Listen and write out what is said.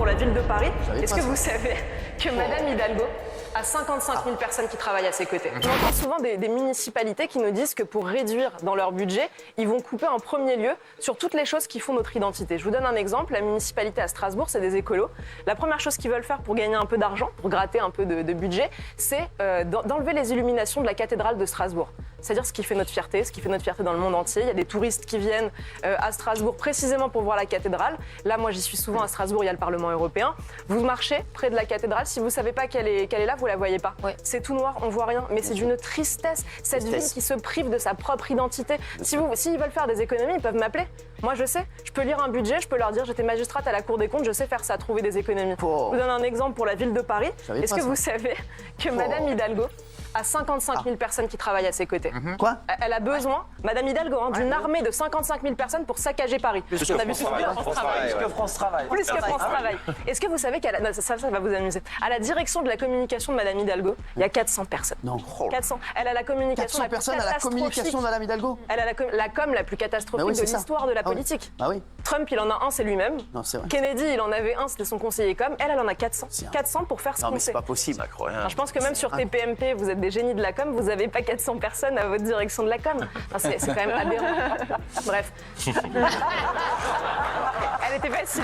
la ville de Paris. Est-ce que vous savez que Madame Hidalgo a 55 000 personnes qui travaillent à ses côtés? On entend souvent des municipalités qui nous disent que pour réduire dans leur budget, ils vont couper en premier lieu sur toutes les choses qui font notre identité. Je vous donne un exemple. La municipalité à Strasbourg, c'est des écolos. La première chose qu'ils veulent faire pour gagner un peu d'argent, pour gratter un peu de budget, c'est d'enlever les illuminations de la cathédrale de Strasbourg. C'est-à-dire ce qui fait notre fierté, dans le monde entier. Il y a des touristes qui viennent à Strasbourg précisément pour voir la cathédrale. Là, moi, j'y suis souvent à Strasbourg, il y a le Parlement européen. Vous marchez près de la cathédrale, si vous ne savez pas qu'elle est là, vous ne la voyez pas. Ouais. C'est tout noir, on ne voit rien, mais c'est d'une tristesse. Cette ville qui se prive de sa propre identité. S'ils veulent faire des économies, ils peuvent m'appeler. Moi, je sais, je peux lire un budget, je peux leur dire j'étais magistrate à la Cour des comptes, je sais faire ça, trouver des économies. Je vous donne un exemple pour la ville de Paris. Est-ce que vous savez que Madame Hidalgo a 55 000 personnes qui travaillent à ses côtés? Quoi? Elle a besoin, Madame Hidalgo, d'une armée de 55 000 personnes pour saccager Paris. Plus que France Travail. Plus que France Travail. Est-ce que vous savez qu'à ça va vous amuser. À la direction de la communication de Madame Hidalgo, il y a 400 personnes. Non. 400. Elle a la communication 400 personnes à la communication de Madame Hidalgo. Elle a la com la plus catastrophique de l'histoire de la politique. Ah oui. Trump, il en a un, c'est lui-même. Non, c'est vrai. Kennedy, il en avait un, c'était son conseiller com. Elle en a 400. 400 pour faire ce qu'on sait. Non, mais c'est pas possible. Je pense que même sur TPMP, vous êtes des génies de la com, vous n'avez pas 400 personnes à votre direction de la com. C'est quand même aberrant. Bref. Elle était facile.